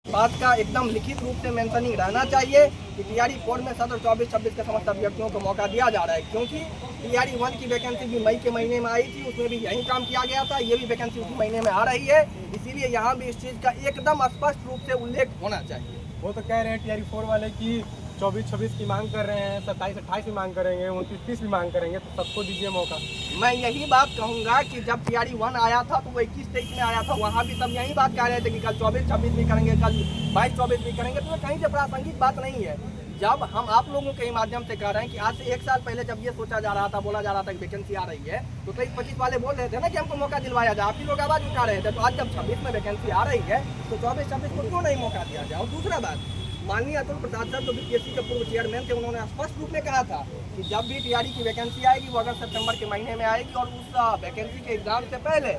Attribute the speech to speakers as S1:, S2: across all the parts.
S1: बात का एकदम लिखित रूप से मेंशनिंग रहना चाहिए कि टीआरई 4 में सत्र 24-26 के समस्त अभ्यर्थियों को मौका दिया जा रहा है, क्योंकि टीआरई 1 की वैकेंसी भी मई के महीने में आई थी, उसमें भी यही काम किया गया था, ये भी वैकेंसी उसी महीने में आ रही है। इसीलिए यहाँ भी इस चीज़ का एकदम स्पष्ट रूप से उल्लेख होना चाहिए।
S2: वो तो कह रहे हैं टीआरई 4 वाले की 24-26 की मांग कर रहे हैं, 27-28 की मांग करेंगे, 29-30 भी मांग करेंगे, तो सबको दीजिए मौका।
S1: मैं यही बात कहूँगा कि जब टीआरई 1 आया था तो वो 21-23 में आया था, वहाँ भी सब यही बात कह रहे थे कि कल 24-26 भी करेंगे, कल 22-24 भी करेंगे, तो कहीं से प्रासंगिक बात नहीं है। जब हम आप लोगों के माध्यम से कह रहे हैं कि आज से 1 साल पहले जब ये सोचा जा रहा था, बोला जा रहा था कि वैकेंसी आ रही है, तो 23-25 वाले बोल रहे थे ना कि हमको मौका दिलवाया जाए, आप ही लोग आवाज़ उठा रहे थे। तो आज जब 26 में वैकेंसी आ रही है तो 24-26 को क्यों नहीं मौका दिया जाए। और दूसरा बात, माननीय अतुल प्रसाद सर जो बीपीएससी के पूर्व चेयरमैन थे, उन्होंने स्पष्ट रूप में कहा था कि जब भी टीआरई की वैकेंसी आएगी वो अगस्त सितंबर के महीने में आएगी, और उस वैकेंसी के एग्जाम से पहले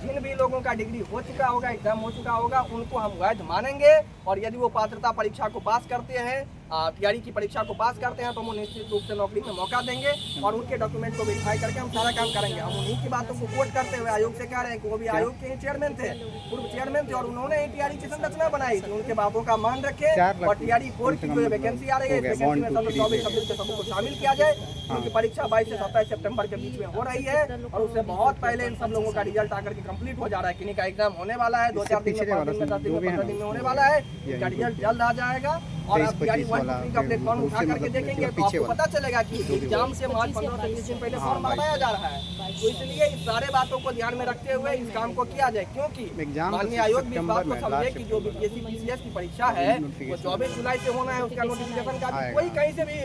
S1: जिन भी लोगों का डिग्री हो चुका होगा, एग्जाम हो चुका होगा, उनको हम वैध मानेंगे। और यदि वो पात्रता परीक्षा को पास करते हैं, टीआरई की परीक्षा को पास करते हैं, तो हम निश्चित रूप से नौकरी में मौका देंगे और उनके डॉक्यूमेंट को वेरीफाई करके हम सारा काम करेंगे। हम उन्हीं की बातों को कोट करते हुए आयोग से कह रहे हैं कि वो भी आयोग के ही चेयरमैन थे, पूर्व चेयरमैन थे, और उन्होंने ही टीआरई की संरचना बनाई थी। उनके बातों का मान रखें और टीआरई 4 की जो वैकेंसी आ रही है, इस वैकेंसी में 24-26 के सबको शामिल किया जाए, क्योंकि परीक्षा 22 से 27 सितंबर के बीच में हो रही है और उससे बहुत पहले इन सब लोगों का रिजल्ट आकर के कंप्लीट हो जा रहा है। किन्हीं का एग्जाम होने वाला है 2-4 दिन में, 5 दिन में, 10 दिन में, 15 दिन में होने वाला है, इनका रिजल्ट जल्द आ जाएगा। और आप टीआरई 1 का प्लेटफॉर्म उठा करके देखेंगे तो आपको पता चलेगा कि एग्जाम से मार्च 15 से 20 दिन पहले फॉर्म भरवाया जा रहा है। तो इसलिए इस सारे बातों को ध्यान में रखते हुए इस काम को किया जाए, क्योंकि माननीय आयोग भी इस बात को समझे कि जो बीपीएससी पीसीएस की परीक्षा है वो 24 जुलाई से होना है, उसका नोटिफिकेशन का भी कोई कहीं से भी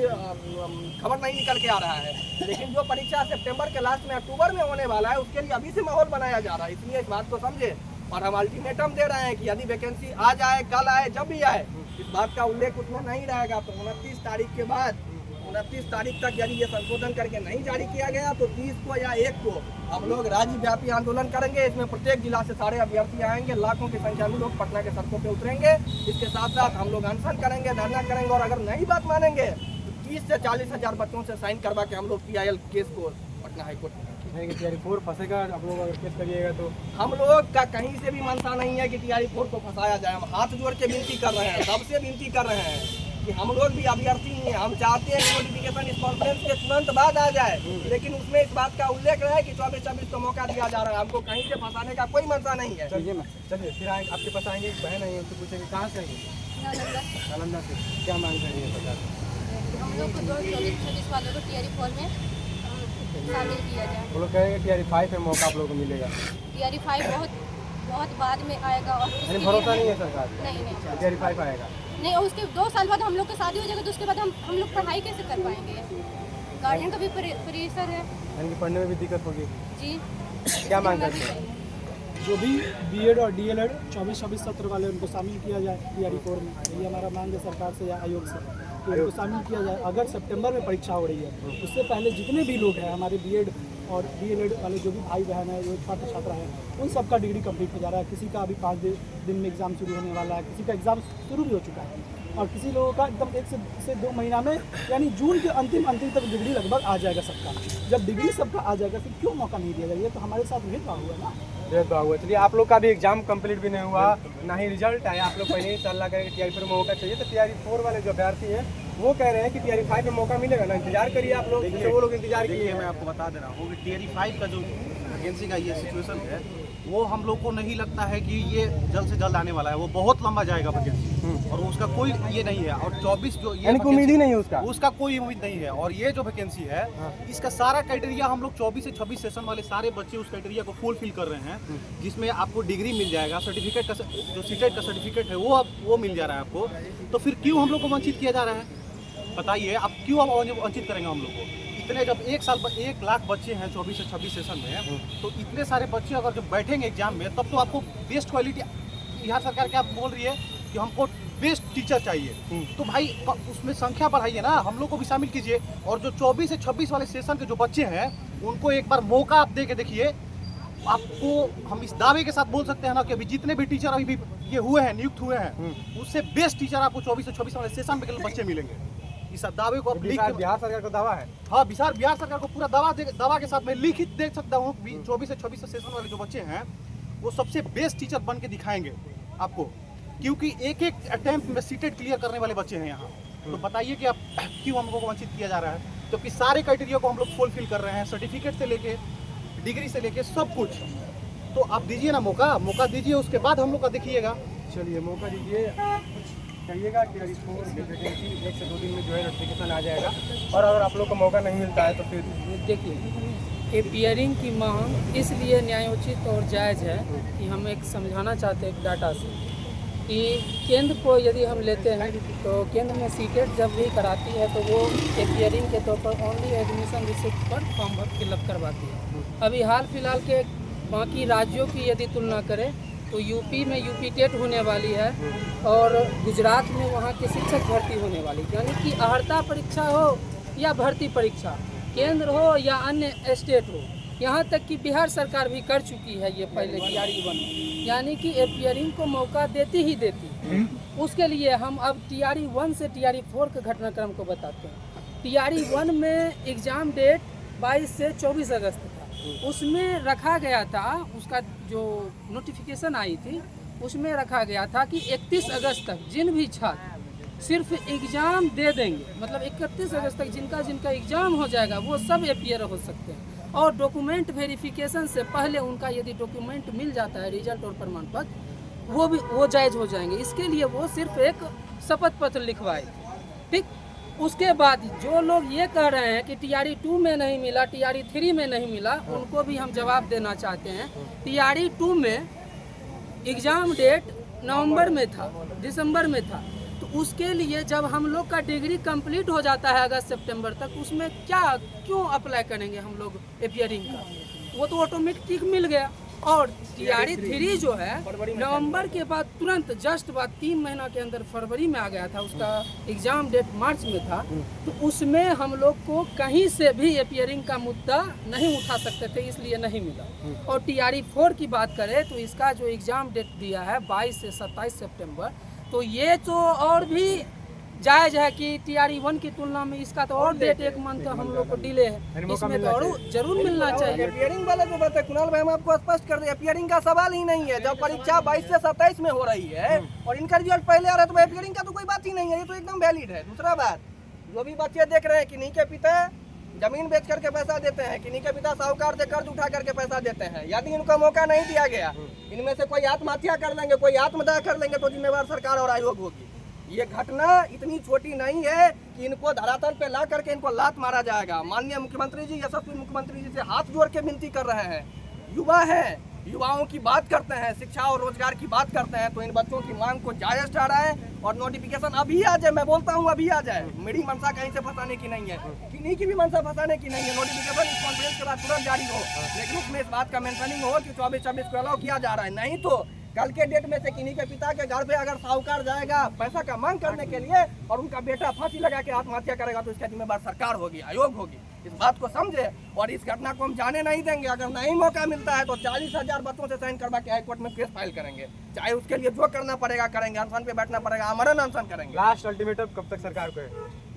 S1: खबर नहीं निकल के आ रहा है। लेकिन जो परीक्षा सितंबर के लास्ट में अक्टूबर में होने वाला है, उसके लिए अभी से माहौल बनाया जा रहा है। इसलिए इस बात को समझे और हम अल्टीमेटम दे रहे हैं कि यदि वैकेंसी आ जाए, कल आए, जब भी आए, इस बात का उल्लेख उसमें नहीं रहेगा तो 29 तारीख के बाद 29 तारीख तक यदि ये संशोधन करके नहीं जारी किया गया तो 30 को या 1 को हम लोग राज्यव्यापी आंदोलन करेंगे। इसमें प्रत्येक जिला से सारे अभ्यर्थी आएंगे, लाखों की संख्या में लोग पटना के सड़कों पे उतरेंगे। इसके साथ साथ हम लोग अनशन करेंगे, धरना करेंगे, और अगर नहीं बात मानेंगे तो 30 से 40 हज़ार बच्चों से साइन करवा के हम लोग PIL केस को पटना हाईकोर्ट में
S2: टीआरई 4 फंसेगा, आप लोग अगर केस करिएगा तो
S1: हम लोग का कहीं से भी मंशा नहीं है कि टीआरई 4 को फंसाया जाए। हम हाथ जोड़ के विनती कर रहे हैं, सबसे विनती कर रहे हैं कि हम लोग भी अभ्यर्थी हैं, हम चाहते हैं कि नोटिफिकेशन इस कॉन्फ्रेंस के तुरंत बाद आ जाए, लेकिन उसमें इस बात का उल्लेख रहे कि 24-26 को मौका दिया जा रहा है। हमको कहीं से फंसाने का कोई मंशा नहीं है।
S2: चलिए फिर आपके पास आएंगे, एक बहन है, उनसे पूछेंगे कहाँ से आएंगे? नालंदा से। क्या मांग कर रही है सरकार?
S3: हम लोग को 24-26 वालों को टीआरई 4 में शामिल किया जाए।
S2: वो लोग कहेंगे टीआरई 5 में मौका आप लोगों को मिलेगा।
S3: टीआरई 5 बहुत बाद में आएगा और
S2: यानी भरोसा नहीं है सरकार?
S3: नहीं
S2: टीआरई 5 आएगा
S3: नहीं, उसके 2 साल बाद हम लोग का शादी हो जाएगा, तो उसके बाद हम लोग पढ़ाई कैसे कर पाएंगे? गार्जियन का भी प्रेशर है,
S2: यानी कि पढ़ने में भी दिक्कत होगी
S3: जी।
S2: क्या मांग करते हैं?
S4: जो भी बीएड और डीएलएड 24-26 सत्र वाले उनको शामिल किया जाए टीआरई 4 में। ये हमारा मांग है सरकार से या आयोग से कि उनको शामिल किया जाए। अगर सितंबर में परीक्षा हो रही है, उससे पहले जितने भी लोग हैं हमारे बीएड और डीएलएड वाले जो भी भाई बहन है, जो छात्र छात्रा हैं, उन सबका डिग्री कंप्लीट हो जा रहा है। किसी का अभी 5 दिन में एग्ज़ाम शुरू होने वाला है, किसी का एग्ज़ाम शुरू भी हो चुका है, और किसी लोगों का एकदम 1 से 2 महीना में, यानी जून के अंतिम तक डिग्री लगभग आ जाएगा सबका। जब डिग्री सबका आ जाएगा फिर क्यों मौका नहीं दिया जाएगा? तो हमारे साथ भेदभाव हुआ ना।
S2: भेदभाव हुआ। चलिए आप लोग का भी एग्जाम कंप्लीट भी नहीं हुआ, ना ही रिजल्ट आया, आप लोग पहले ही सलाह करेंगे टीआरई 4 में मौका चाहिए, तो टीआरई 4 वाले जो अभ्यर्थी हैं वो कह रहे हैं कि टीआरई 5 में मौका मिलेगा ना, इंतजार करिए आप लोग। देखिए वो लोग इंतजार किए।
S5: मैं आपको बता दे रहा हूँ कि टीआरई 5 का जो वैकेंसी का ये सिचुएशन है, वो हम लोग को नहीं लगता है कि ये जल्द से जल्द आने वाला है। वो बहुत लंबा जाएगा वैकेंसी, और उसका कोई ये नहीं है। और 24 जो ये
S2: उम्मीद ही नहीं है
S5: उसका कोई उम्मीद नहीं है। और ये जो वैकेंसी है, इसका सारा क्राइटेरिया हम लोग 24 से 26 सेशन वाले सारे बच्चे उस क्राइटेरिया को फुलफिल कर रहे हैं, जिसमें आपको डिग्री मिल जाएगा, सर्टिफिकेट का जो सीटेट का सर्टिफिकेट है वो मिल जा रहा है आपको। तो फिर क्यों हम लोग को वंचित किया जा रहा है? बताइए आप क्यों वंचित करेंगे हम लोग को? इतने जब 1 साल पर 1 लाख बच्चे हैं 24 से 26 सेशन में, तो इतने सारे बच्चे अगर जब बैठेंगे एग्जाम में, तब तो आपको बेस्ट क्वालिटी, बिहार सरकार क्या बोल रही है कि हमको बेस्ट टीचर चाहिए, तो भाई उसमें संख्या बढ़ाइए ना, हम लोग को भी शामिल कीजिए। और जो 24 से 26 वाले सेशन के जो बच्चे हैं, उनको एक बार मौका आप दे के देखिए। आपको हम इस दावे के साथ बोल सकते हैं ना कि अभी जितने भी टीचर अभी भी ये हुए हैं, नियुक्त हुए हैं, उससे बेस्ट टीचर आपको 24 से 26 वाले सेशन में बच्चे मिलेंगे। इस दावे को आप लिख के,
S2: बिहार सरकार का दावा है।
S5: हाँ, बिहार सरकार को पूरा दावा के साथ मैं लिखित देख सकता हूँ। 24 से 26 सेशन वाले जो बच्चे हैं, वो सबसे बेस्ट टीचर बन के दिखाएंगे आपको। क्योंकि एक एक अटेम्प्ट में सीटेट क्लियर करने वाले बच्चे हैं यहाँ। तो बताइए कि आप क्यों हम लोगों को वंचित किया जा रहा है, क्योंकि सारे क्राइटेरिया को हम लोग फुलफिल कर रहे हैं, सर्टिफिकेट से लेके डिग्री से लेके सब कुछ। तो आप दीजिए ना मौका दीजिए, उसके बाद हम लोग का देखिएगा।
S2: चलिए मौका दीजिए, कुछ कहिएगा कि टीआरई 4 की वैकेंसी 1 से 2 दिन में जो है नोटिफिकेशन आ जाएगा, और अगर आप लोग को मौका नहीं मिलता है तो फिर
S6: देखिए एपियरिंग की मांग इसलिए न्यायोचित और जायज़ है कि हम एक समझाना चाहते हैं डाटा से कि केंद्र को यदि हम लेते हैं तो केंद्र में सीटेट जब भी कराती है तो वो एपियरिंग के तौर पर ओनली एडमिशन रिसिप्ट पर फॉर्म भर फिलअप करवाती है। अभी हाल फिलहाल के बाकी राज्यों की यदि तुलना करें तो यूपी में यूपी टेट होने वाली है और गुजरात में वहाँ के शिक्षक भर्ती होने वाली, यानी कि अर्हता परीक्षा हो या भर्ती परीक्षा, केंद्र हो या अन्य स्टेट हो, यहाँ तक कि बिहार सरकार भी कर चुकी है ये पहले टीआरई 1, यानी कि एपियरिंग को मौका देती ही देती। उसके लिए हम अब टीआरई 1 से टीआरई 4 के घटनाक्रम को बताते हैं। टीआरई 1 में एग्ज़ाम डेट 22 से 24 अगस्त था, उसमें रखा गया था, उसका जो नोटिफिकेशन आई थी उसमें रखा गया था कि 31 अगस्त तक जिन भी छात्र सिर्फ एग्ज़ाम दे देंगे, मतलब 31 अगस्त तक जिनका एग्ज़ाम हो जाएगा वो सब एपियर हो सकते हैं, और डॉक्यूमेंट वेरिफिकेशन से पहले उनका यदि डॉक्यूमेंट मिल जाता है रिजल्ट और प्रमाण पत्र वो जायज़ हो जाएंगे। इसके लिए वो सिर्फ एक शपथ पत्र लिखवाए, ठीक। उसके बाद जो लोग ये कह रहे हैं कि टीआरई 2 में नहीं मिला, टीआरई 3 में नहीं मिला, उनको भी हम जवाब देना चाहते हैं। टीआरई 2 में एग्ज़ाम डेट नवंबर में था, दिसंबर में था, तो उसके लिए जब हम लोग का डिग्री कंप्लीट हो जाता है अगस्त सितंबर तक, उसमें क्यों अप्लाई करेंगे हम लोग एपियरिंग का, वो तो ऑटोमेटिक मिल गया। और टीआरई 3 जो है नवंबर के बाद तुरंत जस्ट बाद 3 महीना के अंदर फरवरी में आ गया था, उसका एग्ज़ाम डेट मार्च में था, तो उसमें हम लोग को कहीं से भी एपियरिंग का मुद्दा नहीं उठा सकते थे, इसलिए नहीं मिला। और टीआरई 4 की बात करें तो इसका जो एग्ज़ाम डेट दिया है 22 से 27 सितंबर, तो ये तो और भी जायज़ है कि टीआरई 1 की तुलना में इसका तो और डेट 1 मंथ हम लोग को डिले है, इसमें तो और जरूर मिलना चाहिए।
S1: एपियरिंग वाला जो बात है कुणाल भाई, हम आपको स्पष्ट कर दें, एपियरिंग का सवाल ही नहीं है। जब परीक्षा 22 से 27 में हो रही है और इनका रिजल्ट पहले आ रहा है तो एपियरिंग का तो कोई बात ही नहीं है, ये तो एकदम वैलिड है। दूसरा बात, जो भी बच्चे देख रहे हैं कि नहीं के पिता जमीन बेच करके पैसा देते हैं, किन्हीं के पिता साहूकार से कर्ज उठा करके पैसा देते हैं, यदि इनको मौका नहीं दिया गया, इनमें से कोई आत्महत्या कर लेंगे, कोई आत्मदाह कर लेंगे, तो जिम्मेवार सरकार और आयोग होगी। ये घटना इतनी छोटी नहीं है कि इनको धरातल पे ला करके इनको लात मारा जाएगा। माननीय मुख्यमंत्री जी, यशस्वी मुख्यमंत्री जी से हाथ जोड़ के विनती कर रहे हैं, युवा हैं, युवाओं की बात करते हैं, शिक्षा और रोजगार की बात करते हैं, तो इन बच्चों की मांग को जायज़ ठहराएं और नोटिफिकेशन अभी आ जाए। मैं बोलता हूं अभी आ जाए, मेरी मंशा कहीं से फंसाने की नहीं है, किन्हीं की भी मंशा फंसाने की नहीं है। नोटिफिकेशन इस कॉन्फ्रेंस के बाद तुरंत जारी हो, लेकिन उसमें इस बात का मेंशनिंग हो कि 24-26 को अलाउ किया जा रहा है। नहीं तो कल के डेट में से किन्हीं के पिता के घर पे अगर साहूकार जाएगा पैसा का मांग करने के लिए और उनका बेटा फांसी लगा के आत्महत्या करेगा, तो इसका जिम्मेदार सरकार होगी, आयोग होगी। इस बात को समझे और इस घटना को हम जाने नहीं देंगे। अगर नहीं मौका मिलता है तो 40,000 बच्चों से साइन करवा के हाईकोर्ट में केस फाइल करेंगे, चाहे उसके लिए जो करना पड़ेगा करेंगे, अनशन पे बैठना पड़ेगा, आमरण अनशन करेंगे।
S2: लास्ट अल्टीमेटम कब तक सरकार को है?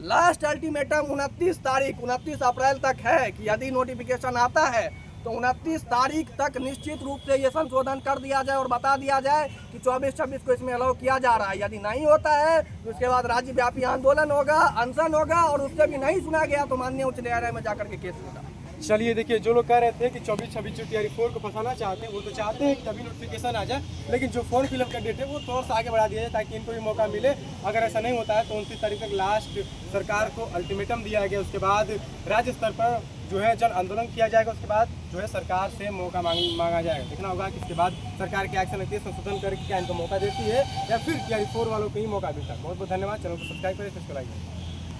S1: लास्ट अल्टीमेटम 29 अप्रैल तक है कि यदि नोटिफिकेशन आता है तो 29 तारीख तक निश्चित रूप से ये संशोधन कर दिया जाए और बता दिया जाए कि 24-26 को इसमें अलाउ किया जा रहा है। यदि नहीं होता है तो उसके बाद राज्यव्यापी आंदोलन होगा, अनशन होगा, और उससे भी नहीं सुना गया तो माननीय उच्च न्यायालय में जाकर के केस होगा।
S2: चलिए देखिए, जो लोग कह रहे थे कि 24-26 जो टीआरई 4 को फंसाना चाहते हैं, वो तो चाहते हैं कि तभी नोटिफिकेशन आ जाए, लेकिन जो फॉर्म फिलअप का डेट है वो थोड़ा सा आगे बढ़ा दिया जाए ताकि इनको भी मौका मिले। अगर ऐसा नहीं होता है तो 29 तारीख तक लास्ट सरकार को अल्टीमेटम दिया गया। उसके बाद राज्य स्तर पर जो है जन आंदोलन किया जाएगा, उसके बाद जो है सरकार से मौका मांगा जाएगा। देखना होगा कि इसके बाद सरकार की एक्शन लेती है, संशोधन करके क्या इनको मौका देती है या फिर टीआरई 4 वालों को ही मौका देता है। बहुत बहुत धन्यवाद। चैनल को सब्सक्राइब करें, सब्सक्राइब करें।